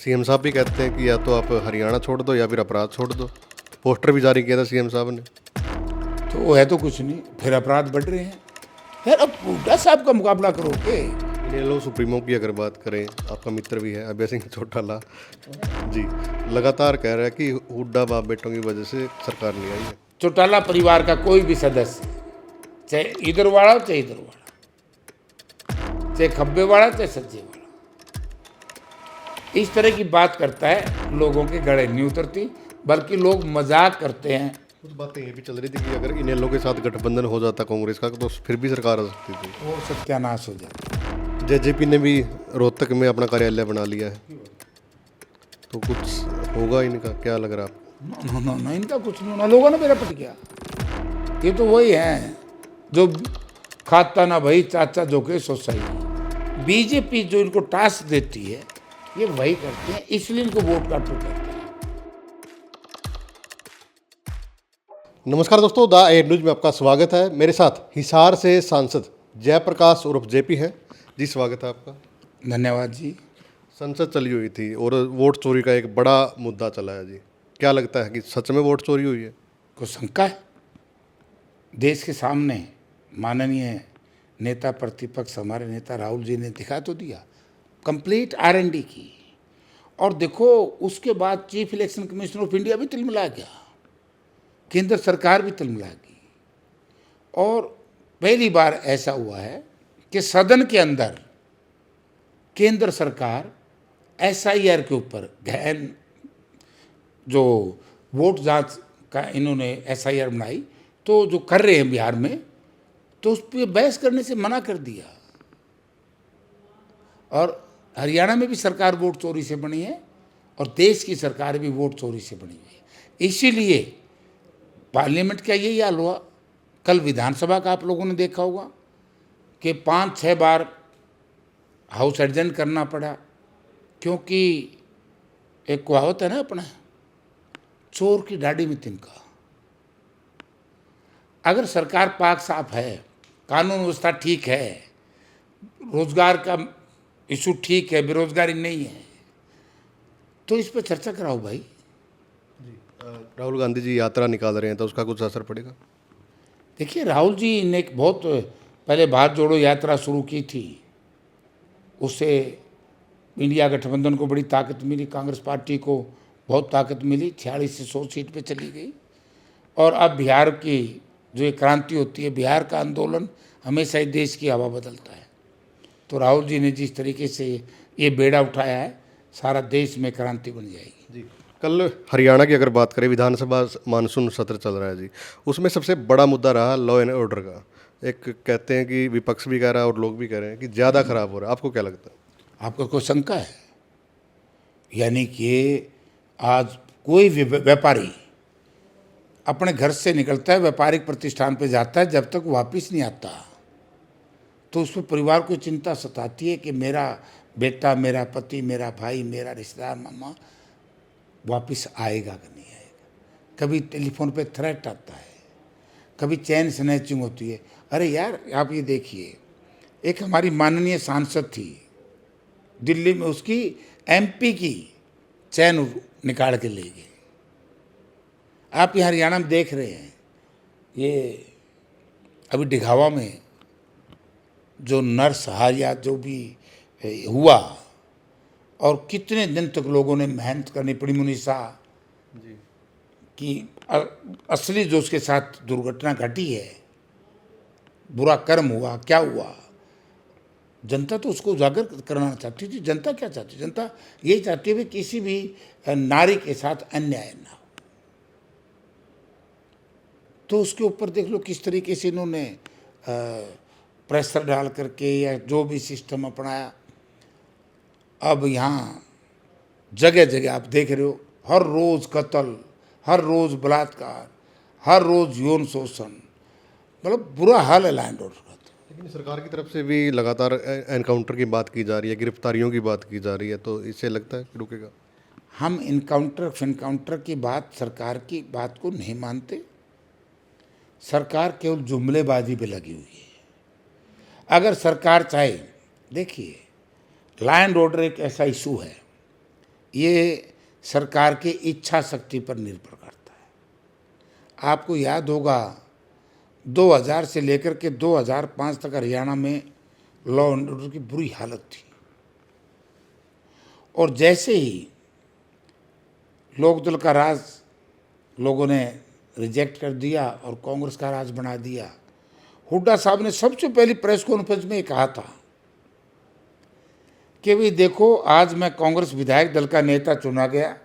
CM साहब भी कहते हैं कि या तो आप हरियाणा छोड़ दो या फिर अपराध छोड़ दो। पोस्टर भी जारी किया था सीएम साहब ने। तो वो है तो कुछ नहीं, फिर अपराध बढ़ रहे हैं। यार अब हुड्डा साहब का मुकाबला करोगे? इनेलो सुप्रीमो की अगर बात करें, आपका मित्र भी है अभय सिंह चौटाला जी, लगातार कह रहा है कि हुड्डा बाप बेटों की वजह से सरकार नहीं आई है। चौटाला परिवार का कोई भी सदस्य, चाहे इधर वाला हो चाहे इधर वाला, चाहे खब्बे वाला चाहे सज्जे वाला, इस तरह की बात करता है, लोगों के गले नहीं उतरती, बल्कि लोग मजाक करते हैं। कुछ बातें ये भी चल रही थी कि अगर इनेलो के साथ गठबंधन हो जाता कांग्रेस का तो फिर भी सरकार आ सकती थी। वो सत्यानाश हो जाता। जेजेपी ने भी रोहतक में अपना कार्यालय बना लिया है, तो कुछ होगा इनका, क्या लग रहा है आपको? ना इनका कुछ नहीं होना, लोगों ने मेरा पट गया। ये तो वही है जो खाता ना भाई चाचा जो के सोसाइटी। बीजेपी जो इनको टास्क देती है ये वही करते हैं, इसलिए इनको वोट काटो कहते हैं। नमस्कार दोस्तों, द एड न्यूज में आपका स्वागत है। मेरे साथ हिसार से सांसद जयप्रकाश उर्फ जेपी हैं जी, स्वागत है आपका। धन्यवाद जी। संसद चली हुई थी और वोट चोरी का एक बड़ा मुद्दा चला है जी, क्या लगता है कि सच में वोट चोरी हुई है? कुछ शंका है? देश के सामने माननीय नेता प्रतिपक्ष हमारे नेता राहुल जी ने दिखा तो दिया, कंप्लीट R&D की। और देखो उसके बाद chief election commission of India भी तिलमिला गया, केंद्र सरकार भी तिलमिला गई। और पहली बार ऐसा हुआ है कि सदन के अंदर केंद्र सरकार SIR के ऊपर गहन जो वोट जांच का इन्होंने SIR बनाई, तो जो कर रहे हैं बिहार में, तो उस पर बहस करने से मना कर दिया। और हरियाणा में भी सरकार वोट चोरी से बनी है और देश की सरकार भी वोट चोरी से बनी हुई है। इसीलिए पार्लियामेंट का यही हाल हुआ। कल विधानसभा का आप लोगों ने देखा होगा कि 5-6 बार हाउस एडजर्न करना पड़ा, क्योंकि एक कहावत है ना अपना, चोर की दाढ़ी में तिनका। अगर सरकार पाक साफ है, कानून व्यवस्था ठीक है, रोजगार का इशू ठीक है, बेरोजगारी नहीं है, तो इस पर चर्चा कराओ भाई। राहुल गांधी जी यात्रा निकाल रहे हैं तो उसका कुछ असर पड़ेगा? देखिए, राहुल जी ने एक बहुत पहले भारत जोड़ो यात्रा शुरू की थी, उससे इंडिया गठबंधन को बड़ी ताकत मिली, कांग्रेस पार्टी को बहुत ताकत मिली, 46 से 100 सीट पे चली गई। और अब बिहार की जो एक क्रांति होती है, बिहार का आंदोलन हमेशा ही देश की हवा बदलता है। तो राहुल जी ने जिस तरीके से ये बेड़ा उठाया है, सारा देश में क्रांति बन जाएगी जी। कल हरियाणा की अगर बात करें, विधानसभा मानसून सत्र चल रहा है जी, उसमें सबसे बड़ा मुद्दा रहा लॉ एंड ऑर्डर का। एक कहते हैं कि विपक्ष भी कह रहा है और लोग भी कह रहे हैं कि ज़्यादा खराब हो रहा है, आपको क्या लगता है? आपका कोई शंका है? यानी कि आज कोई भी व्यापारी अपने घर से निकलता है, व्यापारिक प्रतिष्ठान पे जाता है, जब तक वापस नहीं आता तो उस पर परिवार को चिंता सताती है कि मेरा बेटा, मेरा पति, मेरा भाई, मेरा रिश्तेदार, मामा वापस आएगा कि नहीं आएगा। कभी टेलीफोन पे थ्रेट आता है, कभी चैन स्नैचिंग होती है। अरे यार, आप ये देखिए, एक हमारी माननीय सांसद थी दिल्ली में, उसकी MP की चैन निकाल के ले गए। आप ये हरियाणा में देख रहे हैं, ये अभी डिघावा में जो नर्स हारिया जो भी हुआ, और कितने दिन तक लोगों ने मेहनत करनी पड़ी मुनीसा जी कि असली जो उसके साथ दुर्घटना घटी है, बुरा कर्म हुआ, क्या हुआ, जनता तो उसको उजागर करना चाहती थी। जनता क्या चाहती? जनता यही चाहती है कि किसी भी नारी के साथ अन्याय ना हो। तो उसके ऊपर देख लो किस तरीके से इन्होंने प्रेशर डाल करके या जो भी सिस्टम अपनाया। अब यहाँ जगह जगह आप देख रहे हो, हर रोज़ कत्ल, हर रोज़ बलात्कार, हर रोज़ यौन शोषण, मतलब बुरा हाल है लैंड ऑर्डर का। लेकिन सरकार की तरफ से भी लगातार एनकाउंटर की बात की जा रही है, गिरफ्तारियों की बात की जा रही है, तो इससे लगता है कि रुकेगा? हम इनकाउंटर की बात, सरकार की बात को नहीं मानते। सरकार केवल जुमलेबाजी पे लगी हुई है। अगर सरकार चाहे, देखिए, लैंड ऑर्डर एक ऐसा इशू है ये सरकार की इच्छा शक्ति पर निर्भर करता है। आपको याद होगा 2000 से लेकर के 2005 तक हरियाणा में लॉ एंड ऑर्डर की बुरी हालत थी, और जैसे ही लोकदल का राज लोगों ने रिजेक्ट कर दिया और कांग्रेस का राज बना दिया, हुड्डा साहब ने सबसे पहली प्रेस कॉन्फ्रेंस में कहा था कि भाई देखो, आज मैं कांग्रेस विधायक दल का नेता चुना गया,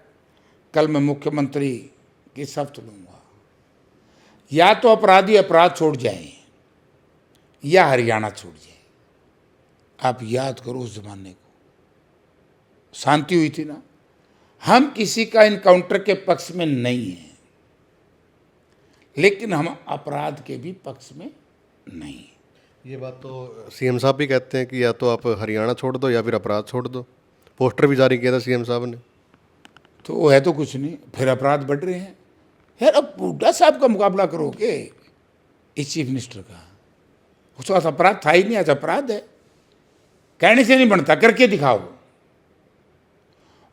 कल मैं मुख्यमंत्री की शपथ लूंगा। या तो अपराधी अपराध छोड़ जाएं या हरियाणा छोड़ जाए। आप याद करो उस जमाने को, शांति हुई थी ना। हम किसी का इनकाउंटर के पक्ष में नहीं हैं, लेकिन हम अपराध के भी पक्ष में नहीं हैं। ये बात तो सीएम साहब भी कहते हैं कि या तो आप हरियाणा छोड़ दो या फिर अपराध छोड़ दो। पोस्टर भी जारी किया था सीएम साहब ने। तो वो है तो कुछ नहीं, फिर अपराध बढ़ रहे हैं। यार अब हुड्डा साहब का मुकाबला करोगे इस चीफ मिनिस्टर का, उसके पास अपराध था ही नहीं, आज अपराध है। कहने से नहीं बनता, करके दिखाओ।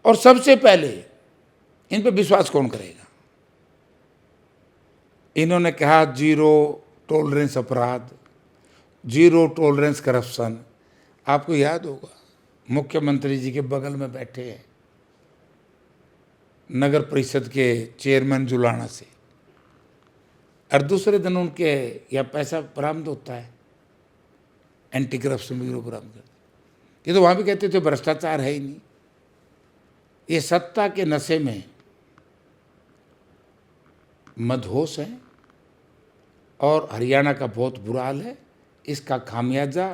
और सबसे पहले इन पे विश्वास कौन करेगा? इन्होंने कहा जीरो टॉलरेंस अपराध, जीरो टॉलरेंस करप्शन। आपको याद होगा मुख्यमंत्री जी के बगल में बैठे हैं नगर परिषद के चेयरमैन जुलाना से, और दूसरे दिन उनके या पैसा बरामद होता है, एंटी करप्शन ब्यूरो बरामद करता है। ये तो वहाँ भी कहते थे भ्रष्टाचार है ही नहीं। ये सत्ता के नशे में मदहोश है और हरियाणा का बहुत बुरा हाल है। इसका खामियाजा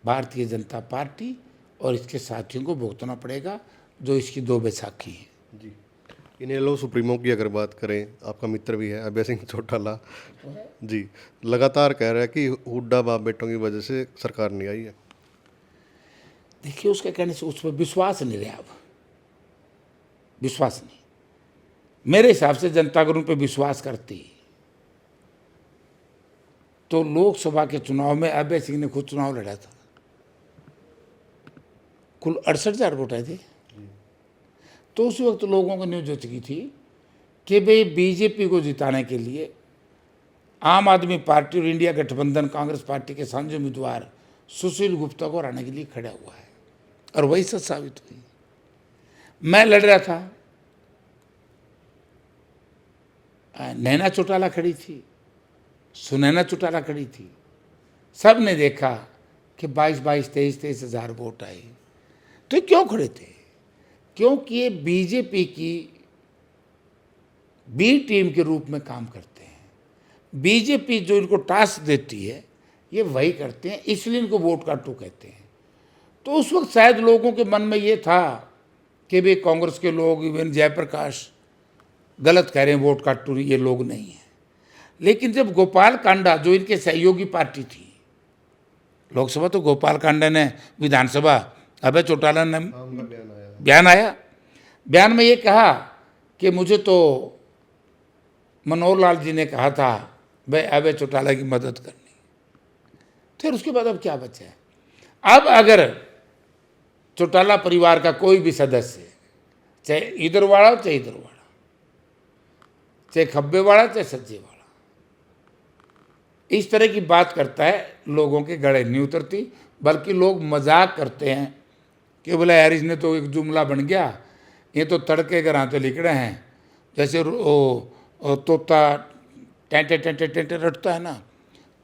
भारतीय जनता पार्टी और इसके साथियों को भुगतना पड़ेगा, जो इसकी दो बैसाखी हैं। जी, इनेलो सुप्रीमो की अगर बात करें, आपका मित्र भी है अभय सिंह चौटाला जी, लगातार कह रहा है कि हुड्डा बाप बेटों की वजह से सरकार नहीं आई है। देखिए, उसके कहने से उस पर विश्वास नहीं रहा। अब विश्वास नहीं, मेरे हिसाब से जनता अगर उन पर विश्वास करती तो लोकसभा के चुनाव में अभय सिंह ने खुद चुनाव लड़ा था, कुल 68,000 वोट आए थे। तो उस वक्त लोगों को न्यूज हो चुकी थी कि भाई बीजेपी को जिताने के लिए आम आदमी पार्टी और इंडिया गठबंधन कांग्रेस पार्टी के सांझे उम्मीदवार सुशील गुप्ता को हराने के लिए खड़ा हुआ है, और वही सच साबित हुई। मैं लड़ रहा था, नैना चौटाला खड़ी थी, सुनैना चौटाला खड़ी थी। सब ने देखा कि 22-22, 23-23 हज़ार वोट आए। तो क्यों खड़े थे? क्योंकि ये बीजेपी की बी टीम के रूप में काम करते हैं। बीजेपी जो इनको टास्क देती है ये वही करते हैं, इसलिए इनको वोट काटू कहते हैं। तो उस वक्त शायद लोगों के मन में ये था कि भाई कांग्रेस के लोग, इवन जयप्रकाश, गलत कह रहे हैं, वोट काटू ये लोग नहीं हैं। लेकिन जब गोपाल कांडा, जो इनके सहयोगी पार्टी थी, लोकसभा तो गोपाल कांडा ने, विधानसभा अभय चौटाला ने बयान आया, बयान में ये कहा कि मुझे तो मनोहर लाल जी ने कहा था भाई अभय चौटाला की मदद करनी। फिर उसके बाद अब क्या बचा है? अब अगर चौटाला परिवार का कोई भी सदस्य, चाहे इधर वाला चाहे इधर वाला, चाहे खब्बे वाला चाहे सज्जे वाला, इस तरह की बात करता है, लोगों के गले नहीं उतरती, बल्कि लोग मजाक करते हैं कि बोला यार इसने तो एक जुमला बन गया, ये तो तड़के घर आते लिख रहे हैं, जैसे तोता टेंटे टेंटे टेंटे रटता है ना,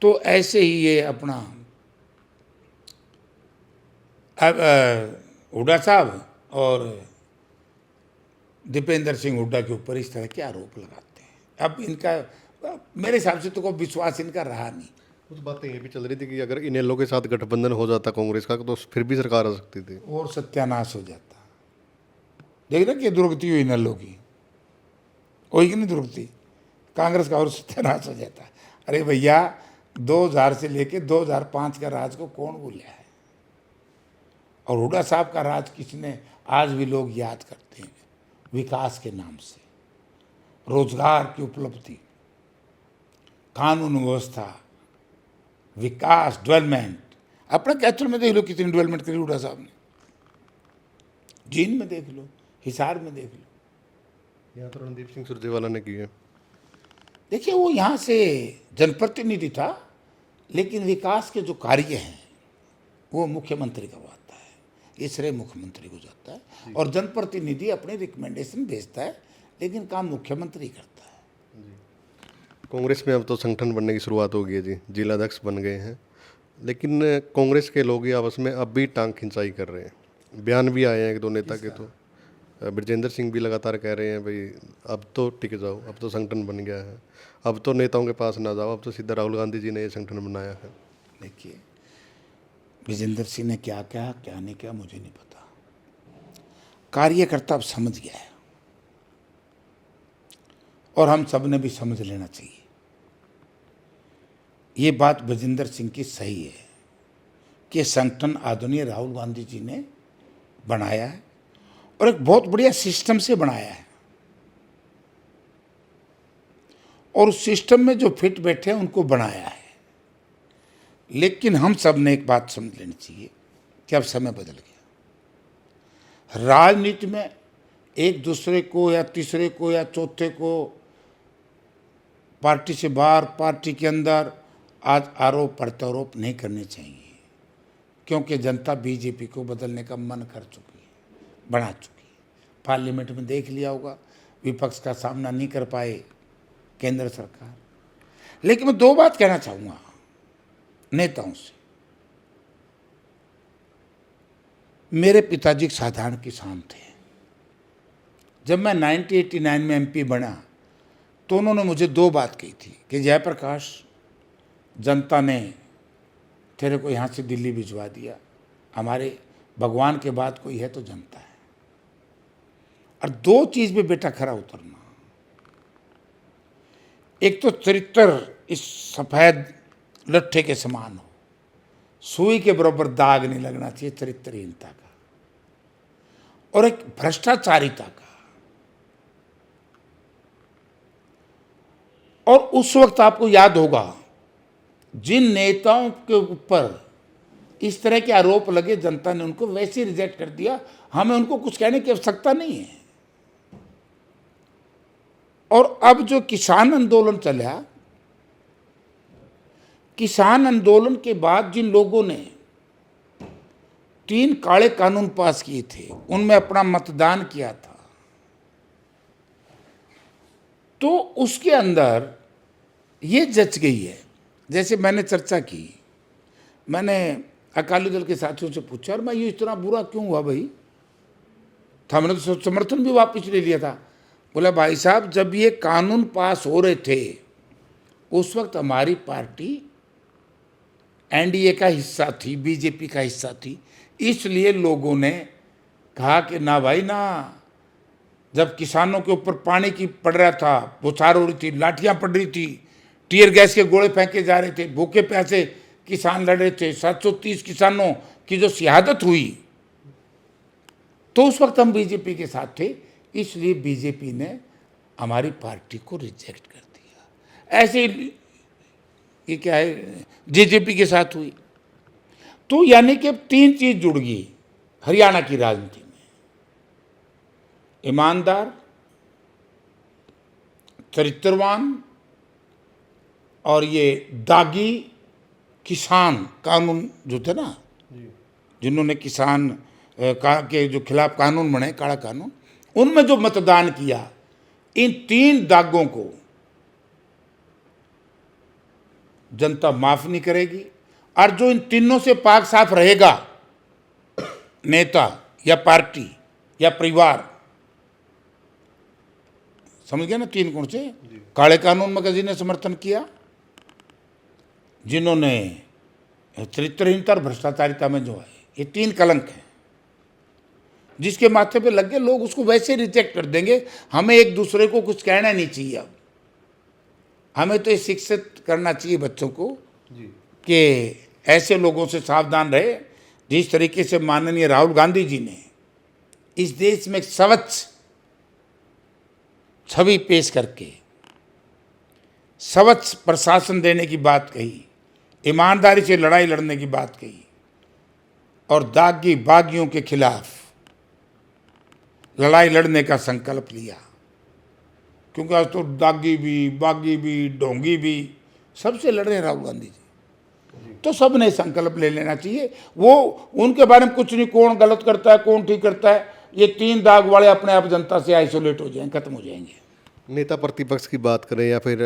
तो ऐसे ही ये अपना अब हुड्डा साहब और दीपेंद्र सिंह हुड्डा के ऊपर इस तरह के आरोप लगाते हैं। अब इनका मेरे हिसाब से तो कोई विश्वास इनका रहा नहीं। कुछ बातें ये भी चल रही थी कि अगर इनेलो के साथ गठबंधन हो जाता कांग्रेस का तो फिर भी सरकार आ सकती थी, और सत्यानाश हो जाता। देख रहे कि दुर्गति हुई इनेलो की, कोई की नहीं दुर्गति, कांग्रेस का और सत्यानाश हो जाता। अरे भैया, 2000 से लेके 2005 का राज को कौन भूला है? और हुड्डा साहब का राज किसने आज भी लोग याद करते हैं, विकास के नाम से, रोजगार की उपलब्धि, कानून व्यवस्था, विकास, डेवलपमेंट। अपने कैथल में देख लो कितनी डेवलपमेंट करी हुड्डा साहब ने, जींद में देख लो, हिसार में देख लो। यहाँ तो रणदीप सिंह सुरजेवाला ने की है। देखिए वो यहाँ से जनप्रतिनिधि था, लेकिन विकास के जो कार्य हैं वो मुख्यमंत्री करवाता है, ये श्रेय मुख्यमंत्री को जाता है, और जनप्रतिनिधि अपने रिकमेंडेशन भेजता है, लेकिन काम मुख्यमंत्री करता है। कांग्रेस में अब तो संगठन बनने की शुरुआत हो गई है जी, जिला अध्यक्ष बन गए हैं, लेकिन कांग्रेस के लोग ही आपस में अब भी टांग खिंचाई कर रहे हैं। बयान भी आए हैं एक दो नेता के, तो ब्रजेंद्र सिंह भी लगातार कह रहे हैं भाई अब तो टिक जाओ, अब तो संगठन बन गया है, अब तो नेताओं के पास ना जाओ, अब तो सीधा राहुल गांधी जी ने ये संगठन बनाया है। देखिए विजेंद्र सिंह ने क्या कहा क्या नहीं किया मुझे नहीं पता, कार्यकर्ता अब समझ गया है, और हम सब ने भी समझ लेना चाहिए। ये बात विजेंद्र सिंह की सही है कि संगठन आदरणीय राहुल गांधी जी ने बनाया है, और एक बहुत बढ़िया सिस्टम से बनाया है, और उस सिस्टम में जो फिट बैठे हैं उनको बनाया है। लेकिन हम सब ने एक बात समझ लेनी चाहिए कि अब समय बदल गया। राजनीति में एक दूसरे को या तीसरे को या चौथे को पार्टी से बाहर पार्टी के अंदर आज आरोप प्रत्यारोप नहीं करने चाहिए, क्योंकि जनता बीजेपी को बदलने का मन कर चुकी है, बना चुकी है। पार्लियामेंट में देख लिया होगा, विपक्ष का सामना नहीं कर पाए केंद्र सरकार। लेकिन मैं दो बात कहना चाहूँगा नेताओं से। मेरे पिताजी एक साधारण किसान थे। जब मैं 1989 में एमपी बना तो उन्होंने मुझे दो बात कही थी कि जयप्रकाश, जनता ने तेरे को यहाँ से दिल्ली भिजवा दिया, हमारे भगवान के बाद कोई है तो जनता है, और दो चीज पे बेटा खरा उतरना। एक तो चरित्र इस सफेद लट्ठे के समान हो, सुई के बराबर दाग नहीं लगना चाहिए चरित्रहीनता का, और एक भ्रष्टाचारिता का। और उस वक्त आपको याद होगा जिन नेताओं के ऊपर इस तरह के आरोप लगे, जनता ने उनको वैसे ही रिजेक्ट कर दिया, हमें उनको कुछ कहने की आवश्यकता नहीं है। और अब जो किसान आंदोलन चला, किसान आंदोलन के बाद जिन लोगों ने 3 काले कानून पास किए थे, उनमें अपना मतदान किया था, तो उसके अंदर ये जच गई है। जैसे मैंने चर्चा की, मैंने अकाली दल के साथियों से पूछा, और मैं ये इतना बुरा क्यों हुआ भाई, था मैंने तो समर्थन भी वापस ले लिया था। बोला भाई साहब, जब ये कानून पास हो रहे थे उस वक्त हमारी पार्टी एनडीए का हिस्सा थी, बीजेपी का हिस्सा थी, इसलिए लोगों ने कहा कि ना भाई ना। जब किसानों के ऊपर पानी की पड़ रहा था, बौछार हो रही थी, लाठियां पड़ रही थी, टीयर गैस के गोले फेंके जा रहे थे, भूखे प्यासे किसान लड़ रहे थे, 730 किसानों की जो शहादत हुई, तो उस वक्त हम बीजेपी के साथ थे, इसलिए बीजेपी ने हमारी पार्टी को रिजेक्ट कर दिया। ऐसे ये क्या है, जेजेपी के साथ हुई। तो यानी कि 3 चीज जुड़ गई हरियाणा की राजनीति में, ईमानदार, चरित्रवान, और ये दागी किसान कानून जो थे ना, जिन्होंने किसान के जो खिलाफ कानून बने, काला कानून, उनमें जो मतदान किया, इन 3 दागों को जनता माफ नहीं करेगी। और जो इन तीनों से पाक साफ रहेगा, नेता या पार्टी या परिवार, समझ गए ना 3 कौन से? काले कानून में किसी समर्थन किया, जिन्होंने चरित्रहीनता और भ्रष्टाचारिता में जो है, ये 3 कलंक हैं, जिसके माथे पे लग गए, लोग उसको वैसे रिजेक्ट कर देंगे। हमें एक दूसरे को कुछ कहना नहीं चाहिए। अब हमें तो ये शिक्षित करना चाहिए बच्चों को कि ऐसे लोगों से सावधान रहे। जिस तरीके से माननीय राहुल गांधी जी ने इस देश में स्वच्छ छवि पेश करके स्वच्छ प्रशासन देने की बात कही, ईमानदारी से लड़ाई लड़ने की बात कही, और दागी बागियों के खिलाफ लड़ाई लड़ने का संकल्प लिया, क्योंकि आज तो दागी भी, बागी भी, ढोंगी भी सबसे लड़ रहे हैं राहुल गांधी जी। तो सब ने संकल्प ले लेना चाहिए। वो उनके बारे में कुछ नहीं, कौन गलत करता है कौन ठीक करता है, ये 3 दाग वाले अपने आप जनता से आइसोलेट हो जाएंगे, खत्म हो जाएंगे। नेता प्रतिपक्ष की बात करें या फिर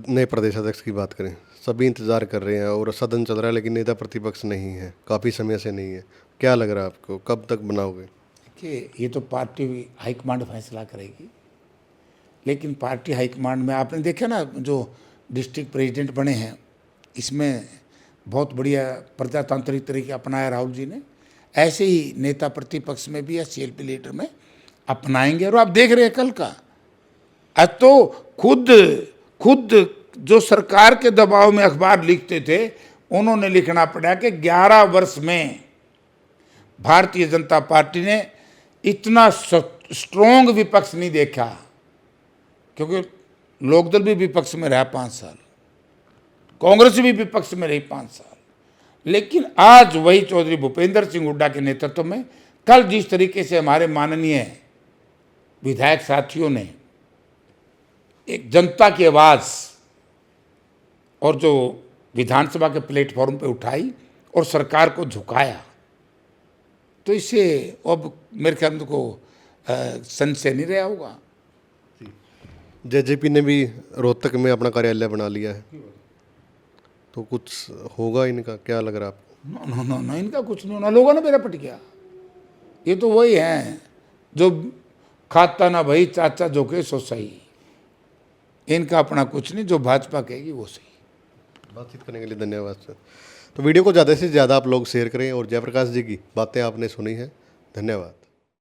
नए प्रदेशाध्यक्ष की बात करें, सभी इंतजार कर रहे हैं और सदन चल रहा है, लेकिन नेता प्रतिपक्ष नहीं है, काफ़ी समय से नहीं है। क्या लग रहा है आपको, कब तक बनाओगे? देखिए, ये तो पार्टी हाईकमांड फैसला करेगी, लेकिन पार्टी हाईकमांड में आपने देखा ना, जो डिस्ट्रिक्ट प्रेसिडेंट बने हैं, इसमें बहुत बढ़िया प्रजातांत्रिक तरीके अपनाया राहुल जी ने। ऐसे ही नेता प्रतिपक्ष में भी या CLP लीडर में अपनाएंगे। और आप देख रहे हैं कल का, आज तो खुद जो सरकार के दबाव में अखबार लिखते थे, उन्होंने लिखना पड़ा कि 11 वर्ष में भारतीय जनता पार्टी ने इतना स्ट्रॉन्ग विपक्ष नहीं देखा, क्योंकि लोकदल भी विपक्ष में रहा 5 साल, कांग्रेस भी विपक्ष में रही 5 साल, लेकिन आज वही चौधरी भूपेंद्र सिंह हुड्डा के नेतृत्व में कल जिस तरीके से हमारे माननीय विधायक साथियों ने एक जनता की आवाज़ और जो विधानसभा के प्लेटफॉर्म पे उठाई और सरकार को झुकाया, तो इससे अब मेरे ख्याल को संशय नहीं रहा होगा। JJP ने भी रोहतक में अपना कार्यालय बना लिया है, तो कुछ होगा इनका, क्या लग रहा है आपको? नो, इनका कुछ नहीं होना, लोगों ने मेरा पट गया। ये तो वही हैं जो खाता ना भाई चाचा जो के सो सही, इनका अपना कुछ नहीं, जो भाजपा कहेगी वो सही। बातचीत करने के लिए धन्यवाद सर। तो वीडियो को ज़्यादा से ज़्यादा आप लोग शेयर करें और जयप्रकाश जी की बातें आपने सुनी है, धन्यवाद।